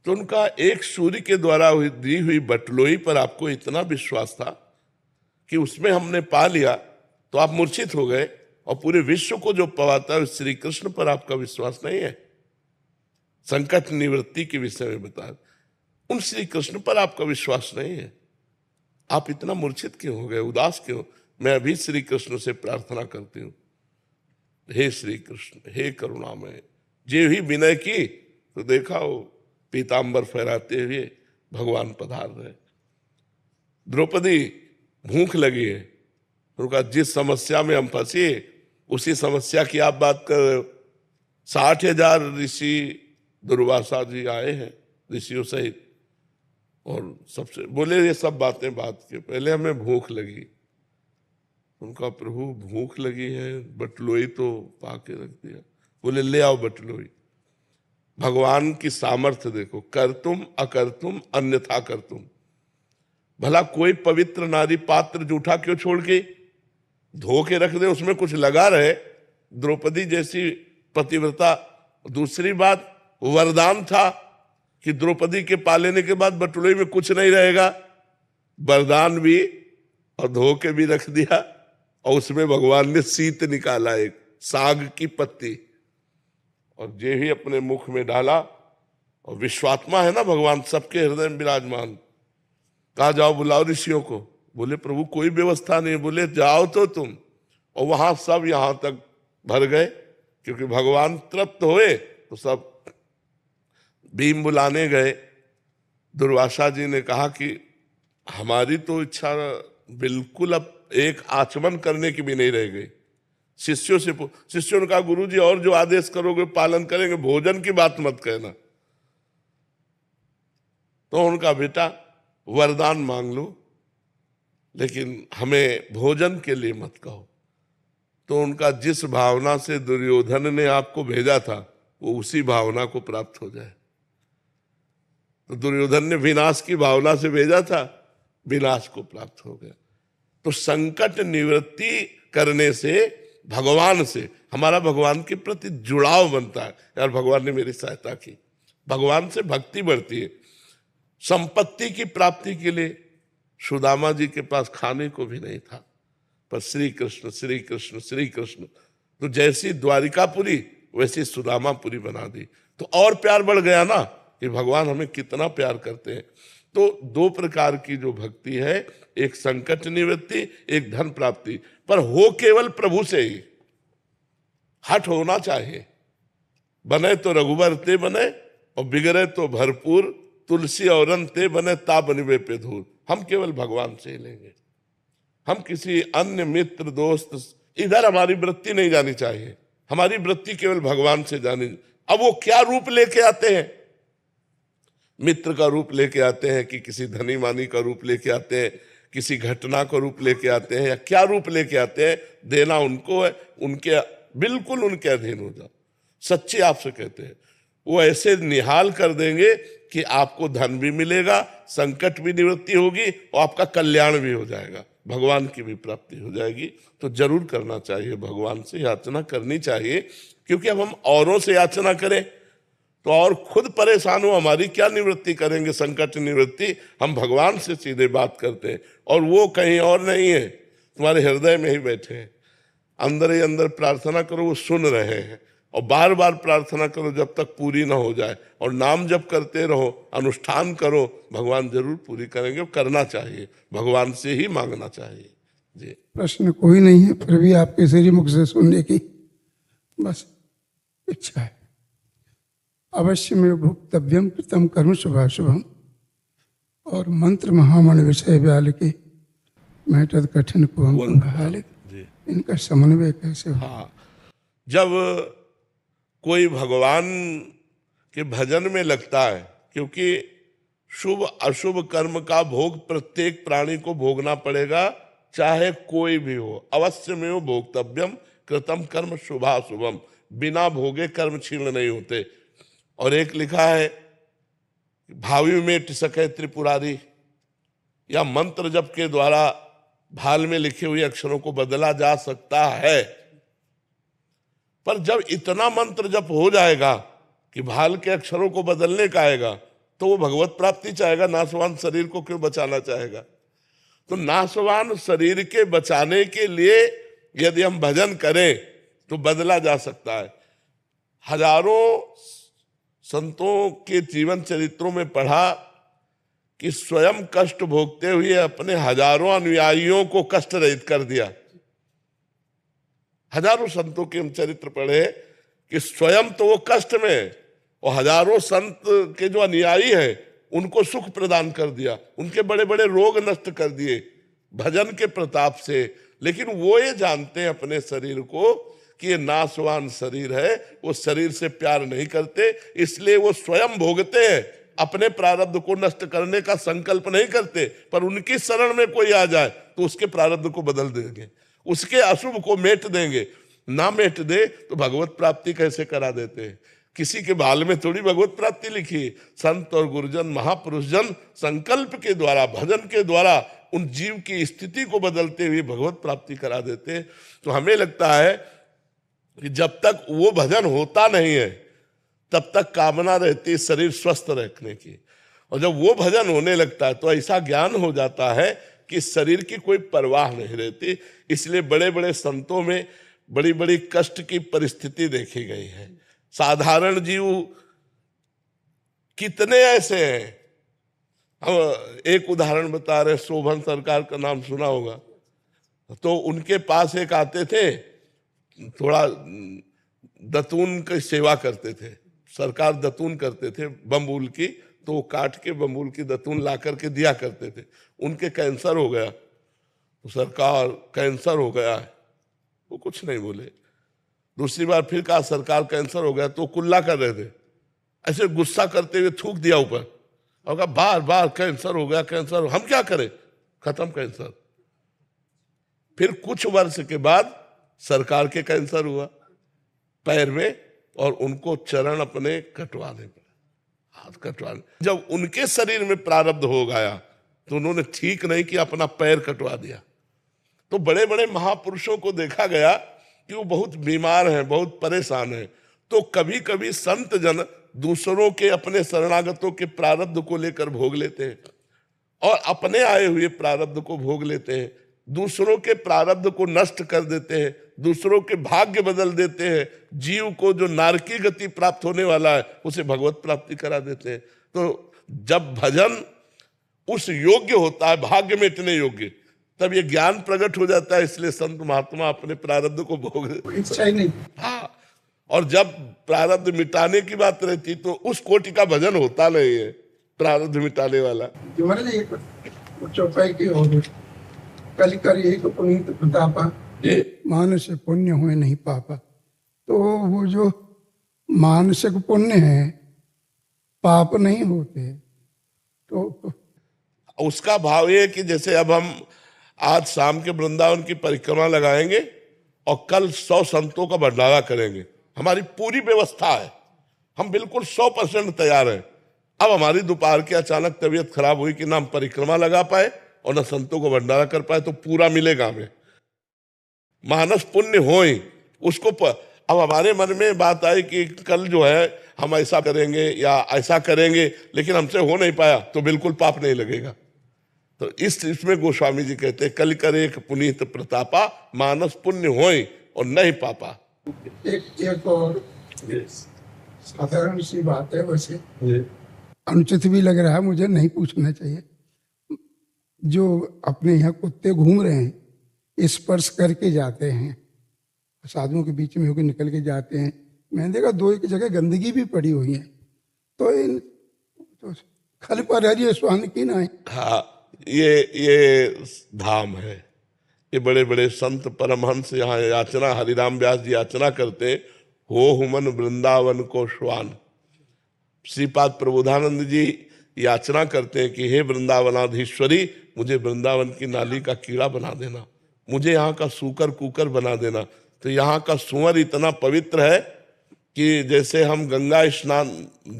तो उनका एक सूर्य के द्वारा दी हुई बटलोई पर आपको इतना विश्वास था कि उसमें हमने पा लिया तो आप मूर्छित हो गए, और पूरे विश्व को जो पवाता है श्री कृष्ण पर आपका विश्वास नहीं है। संकट निवृत्ति के विषय में बता, उन श्री कृष्ण पर आपका विश्वास नहीं है, आप इतना मूर्छित क्यों हो गए, उदास क्यों। मैं अभी श्री कृष्ण से प्रार्थना करती हूँ, हे श्री कृष्ण, हे करुणामय, जे ही विनय की तो देखा हो पीतांबर फहराते हुए भगवान पधार रहे। द्रौपदी भूख लगी है, उनका जिस समस्या में हम फंसे उसी समस्या की आप बात कर रहे हो। 60,000 ऋषि दुर्वासा जी आए हैं ऋषियों सहित, और सबसे बोले ये सब बातें बात के पहले हमें भूख लगी। उनका प्रभु भूख लगी है, बटलोई तो पाके रख दिया, बोले ले आओ बटलोई। भगवान की सामर्थ्य देखो, कर तुम अकर तुम अन्यथा कर तुम। भला कोई पवित्र नारी पात्र जूठा क्यों छोड़ के धो के रख दे, उसमें कुछ लगा रहे। द्रौपदी जैसी पतिव्रता। दूसरी बात, वरदान था कि द्रौपदी के पा लेने के बाद बटुलोई में कुछ नहीं रहेगा, वरदान भी और धो के भी रख दिया, और उसमें भगवान ने शीत निकाला, एक साग की पत्ती, और जे ही अपने मुख में डाला। और विश्वात्मा है ना भगवान, सबके हृदय में विराजमान। कहा जाओ बुलाओ ऋषियों को, बोले प्रभु कोई व्यवस्था नहीं, बोले जाओ तो तुम, और वहां सब यहां तक भर गए, क्योंकि भगवान तृप्त हुए तो सब भीम बुलाने गए। दुर्वासा जी ने कहा कि हमारी तो इच्छा बिल्कुल अब एक आचमन करने की भी नहीं रह गई। शिष्यों ने कहा गुरु जी और जो आदेश करोगे पालन करेंगे, भोजन की बात मत कहना। तो उनका बेटा वरदान मांग लो, लेकिन हमें भोजन के लिए मत कहो। तो उनका जिस भावना से दुर्योधन ने आपको भेजा था वो उसी भावना को प्राप्त हो जाए। तो दुर्योधन ने विनाश की भावना से भेजा था, विनाश को प्राप्त हो गया। तो संकट निवृत्ति करने से भगवान से हमारा भगवान के प्रति जुड़ाव बनता है। यार भगवान ने मेरी सहायता की, भगवान से भक्ति बढ़ती है। संपत्ति की प्राप्ति के लिए सुदामा जी के पास खाने को भी नहीं था, पर श्री कृष्ण श्री कृष्ण श्री कृष्ण, तो जैसी द्वारिकापुरी वैसी सुदामापुरी बना दी। तो और प्यार बढ़ गया ना कि भगवान हमें कितना प्यार करते हैं। तो दो प्रकार की जो भक्ति है, एक संकट निवृत्ति, एक धन प्राप्ति, पर हो केवल प्रभु से ही। हट होना चाहिए, बने तो रघुबर ते बने और बिगड़े तो भरपूर, तुलसी और ते बने ता बनिवे पे धूल। हम केवल भगवान से ही लेंगे, हम किसी अन्य मित्र दोस्त इधर हमारी वृत्ति नहीं जानी चाहिए, हमारी वृत्ति केवल भगवान से जानी। अब वो क्या रूप लेके आते हैं, मित्र का रूप लेके आते हैं कि किसी धनी मानी का रूप लेके आते हैं, किसी घटना का रूप लेके आते हैं, या क्या रूप लेके आते हैं, देना उनको है, उनके बिल्कुल उनके अधीन हो जाओ। सच्चे आपसे कहते हैं, वो ऐसे निहाल कर देंगे कि आपको धन भी मिलेगा, संकट भी निवृत्ति होगी और आपका कल्याण भी हो जाएगा, भगवान की भी प्राप्ति हो जाएगी। तो जरूर करना चाहिए, भगवान से याचना करनी चाहिए, क्योंकि अब हम औरों से याचना करें तो और खुद परेशान हो, हमारी क्या निवृत्ति करेंगे, संकट निवृत्ति। हम भगवान से सीधे बात करते हैं, और वो कहीं और नहीं है, तुम्हारे हृदय में ही बैठे हैं। अंदर ही अंदर प्रार्थना करो, वो सुन रहे हैं, और बार बार प्रार्थना करो जब तक पूरी ना हो जाए, और नाम जप करते रहो, अनुष्ठान करो, भगवान जरूर पूरी करेंगे। और करना चाहिए, भगवान से ही मांगना चाहिए। जी प्रश्न कोई नहीं है, फिर भी आपके श्री मुख से सुनने की बस इच्छा है। अवश्य में भुक्तव्यम कृतम कर्म शुभाशुभम, और मंत्र महामणि विषय व्याल की मैटद कठिन कुंभम कहालिक, इनका समन्वय कैसे हो? हाँ, जब कोई भगवान के भजन में लगता है, क्योंकि शुभ अशुभ कर्म का भोग प्रत्येक प्राणी को भोगना पड़ेगा, चाहे कोई भी हो। अवश्य में भोक्तव्यम कृतम कर्म शुभाशुभम, बिना भोगे कर्म क्षीण नहीं होते। और एक लिखा है भावी में टिसके त्रिपुरारी, या मंत्र जप के द्वारा भाल में लिखे हुए अक्षरों को बदला जा सकता है, पर जब इतना मंत्र जप हो जाएगा कि भाल के अक्षरों को बदलने का आएगा, तो वो भगवत प्राप्ति चाहेगा, नाशवान शरीर को क्यों बचाना चाहेगा? तो नाशवान शरीर के बचाने के लिए यदि हम भजन करें तो बदला जा सकता है। हजारों संतों के जीवन चरित्रों में पढ़ा कि स्वयं कष्ट भोगते हुए अपने हजारों अनुयायियों को कष्ट रहित कर दिया। हजारों संतों के हम चरित्र पढ़े कि स्वयं तो वो कष्ट में, और हजारों संत के जो अनुयायी हैं उनको सुख प्रदान कर दिया, उनके बड़े बड़े रोग नष्ट कर दिए भजन के प्रताप से। लेकिन वो ये जानते हैं अपने शरीर को कि ये नाशवान शरीर है, वो शरीर से प्यार नहीं करते, इसलिए वो स्वयं भोगते हैं, अपने प्रारब्ध को नष्ट करने का संकल्प नहीं करते। पर उनकी शरण में कोई आ जाए तो उसके प्रारब्ध को बदल देंगे, उसके अशुभ को मेट देंगे। ना मेट दे तो भगवत प्राप्ति कैसे करा देते हैं? किसी के भाल में थोड़ी भगवत प्राप्ति लिखी। संत और गुरुजन महापुरुष जन संकल्प के द्वारा, भजन के द्वारा उन जीव की स्थिति को बदलते हुए भगवत प्राप्ति करा देते हैं। तो हमें लगता है कि जब तक वो भजन होता नहीं है तब तक कामना रहती है शरीर स्वस्थ रखने की, और जब वो भजन होने लगता है तो ऐसा ज्ञान हो जाता है कि शरीर की कोई परवाह नहीं रहती। इसलिए बड़े बड़े संतों में बड़ी बड़ी कष्ट की परिस्थिति देखी गई है। साधारण जीव कितने ऐसे हैं। हम एक उदाहरण बता रहे, शोभन सरकार का नाम सुना होगा। तो उनके पास एक आते थे, थोड़ा दतून की सेवा करते थे, सरकार दतून करते थे बम्बूल की, तो वो काट के बम्बूल की दतून ला करके दिया करते थे। उनके कैंसर हो गया, तो सरकार कैंसर हो गया है, वो कुछ नहीं बोले। दूसरी बार फिर कहा सरकार कैंसर हो गया, तो कुल्ला कर रहे थे, ऐसे गुस्सा करते हुए थूक दिया ऊपर और कहा बार बार कैंसर हो गया, कैंसर, हम क्या करें, खत्म कैंसर। फिर कुछ वर्ष के बाद सरकार के कैंसर हुआ पैर में, और उनको चरण अपने कटवाने पड़े, हाथ कटवाने। जब उनके शरीर में प्रारब्ध हो गया तो उन्होंने ठीक नहीं किया, अपना पैर कटवा दिया। तो बड़े बड़े महापुरुषों को देखा गया कि वो बहुत बीमार हैं, बहुत परेशान हैं। तो कभी कभी संत जन दूसरों के, अपने शरणागतों के प्रारब्ध को लेकर भोग लेते हैं और अपने आए हुए प्रारब्ध को भोग लेते हैं, दूसरों के प्रारब्ध को नष्ट कर देते हैं, दूसरों के भाग्य बदल देते हैं। जीव को जो नारकी गति प्राप्त होने वाला है उसे भगवत प्राप्ति करा देते हैं। तो जब भजन उस योग्य होता है, भाग्य में इतने योग्य, तब ये ज्ञान प्रकट हो जाता है। इसलिए संत महात्मा अपने प्रारब्ध को भोग, इच्छा ही नहीं। हाँ, और जब प्रारब्ध मिटाने की बात रहती तो उस कोटि का भजन होता नहीं है, प्रारब्ध मिटाने वाला। महाराज एक चौपाई की हो, कल कर एक पुनीत प्रतापा, मानस पुण्य हुए नहीं पापा। तो वो जो मानसिक पुण्य है, पाप नहीं होते। तो उसका भाव ये कि जैसे अब हम आज शाम के वृंदावन की परिक्रमा लगाएंगे और कल 100 संतों का भंडारा करेंगे, हमारी पूरी व्यवस्था है, हम बिल्कुल 100% तैयार हैं। अब हमारी दोपहर की अचानक तबीयत खराब हुई कि ना हम परिक्रमा लगा पाए और ना संतों को भंडारा कर पाए, तो पूरा मिलेगा हमें। मानस पुण्य होए उसको अब हमारे मन में बात आई कि कल जो है हम ऐसा करेंगे या ऐसा करेंगे, लेकिन हमसे हो नहीं पाया, तो बिल्कुल पाप नहीं लगेगा। तो इसमें गोस्वामी जी कहते हैं, कल करे एक पुनीत प्रतापा, मानस पुण्य होए और नहीं पापा। एक और साधारण सी बात है, वैसे अनुचित भी लग रहा है, मुझे नहीं पूछना चाहिए। जो अपने यहाँ कुत्ते घूम रहे हैं, स्पर्श करके जाते हैं, साधुओं के बीच में होकर निकल के जाते हैं। मैंने देखा 2-1 जगह गंदगी भी पड़ी हुई है, तो इन तो खाली पर हरी स्वान की ना है। हाँ, ये धाम है। ये बड़े बड़े संत परमहंस यहाँ याचना, हरिराम व्यास जी याचना करते, हो हुमन वृंदावन को श्वान। श्रीपाद प्रबोधानंद जी याचना करते हैं कि हे वृंदावनाधीश्वरी, मुझे वृंदावन की नाली का कीड़ा बना देना, मुझे यहाँ का सूकर कुकर बना देना। तो यहाँ का सुअर इतना पवित्र है कि जैसे हम गंगा स्नान,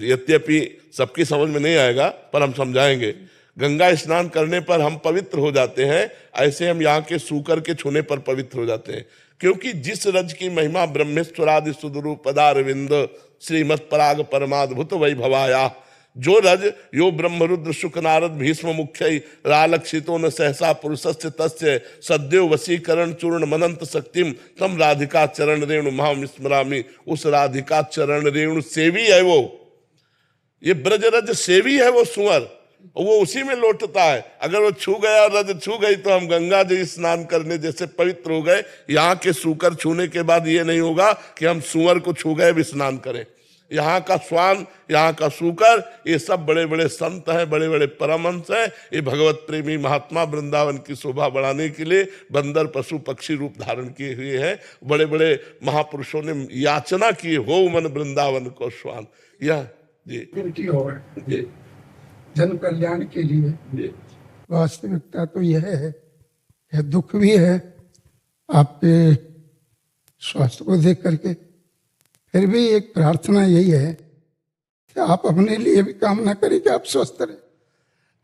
यद्यपि सबकी समझ में नहीं आएगा पर हम समझाएंगे, गंगा स्नान करने पर हम पवित्र हो जाते हैं, ऐसे हम यहाँ के सूकर के छूने पर पवित्र हो जाते हैं। क्योंकि जिस रज की महिमा ब्रह्मेश्वरादि सुदरूप पदारविंद श्रीमत् पराग परमाद्भुत वैभवाया, जो रज यो ब्रह्मरुद्र शुक नारद भीष्म मुख्य रालक्षितो न सहसा पुरुषस्य तस्य सद्यो वशीकरण चूर्ण मनंत शक्तिम तम राधिका चरण रेणु महाम स्मरामि, उस राधिका चरण रेणु सेवी है वो, ये ब्रजरज सेवी है वो सुअर, वो उसी में लौटता है। अगर वो छू गया, रज छू गई, तो हम गंगा जी स्नान करने जैसे पवित्र हो गए। यहाँ के सूकर छूने के बाद ये नहीं होगा कि हम सुअर को छू गए भी स्नान करें। यहाँ का स्वान, यहाँ का सूकर, ये सब बड़े बड़े संत हैं, बड़े बड़े परमहंस हैं। ये भगवत प्रेमी महात्मा वृंदावन की शोभा बढ़ाने के लिए बंदर पशु पक्षी रूप धारण किए हुए हैं। बड़े बड़े महापुरुषों ने याचना की, हो मन वृंदावन को स्वान। यह की हो जी, जन कल्याण के लिए। वास्तविकता तो यह है, यह दुख भी है आपके स्वास्थ्य को देख करके, फिर भी एक प्रार्थना यही है कि आप अपने लिए भी कामना करें कि आप स्वस्थ रहें।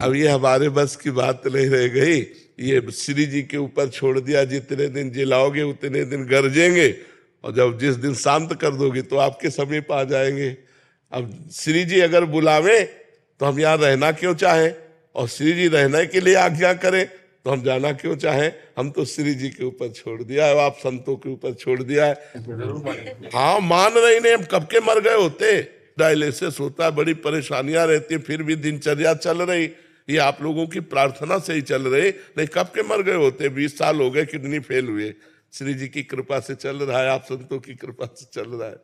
अब ये हमारे बस की बात नहीं रह गई, ये श्री जी के ऊपर छोड़ दिया। जितने दिन जिलाओगे उतने दिन गरजेंगे, और जब जिस दिन शांत कर दोगे तो आपके समीप आ जाएंगे। अब श्री जी अगर बुलावे तो हम यहाँ रहना क्यों चाहें, और श्री जी रहने के लिए आज्ञा करें तो हम जाना क्यों चाहें। हम तो श्री जी के ऊपर छोड़ दिया है, आप संतों के ऊपर छोड़ दिया है। हाँ, मान रही नहीं, हम कब के मर गए होते। डायलिसिस होता है, बड़ी परेशानियां रहती है, फिर भी दिनचर्या चल रही। ये आप लोगों की प्रार्थना से ही चल रही, नहीं कब के मर गए होते। 20 साल हो गए किडनी फेल हुए, श्री जी की कृपा से चल रहा है, आप संतों की कृपा से चल रहा है।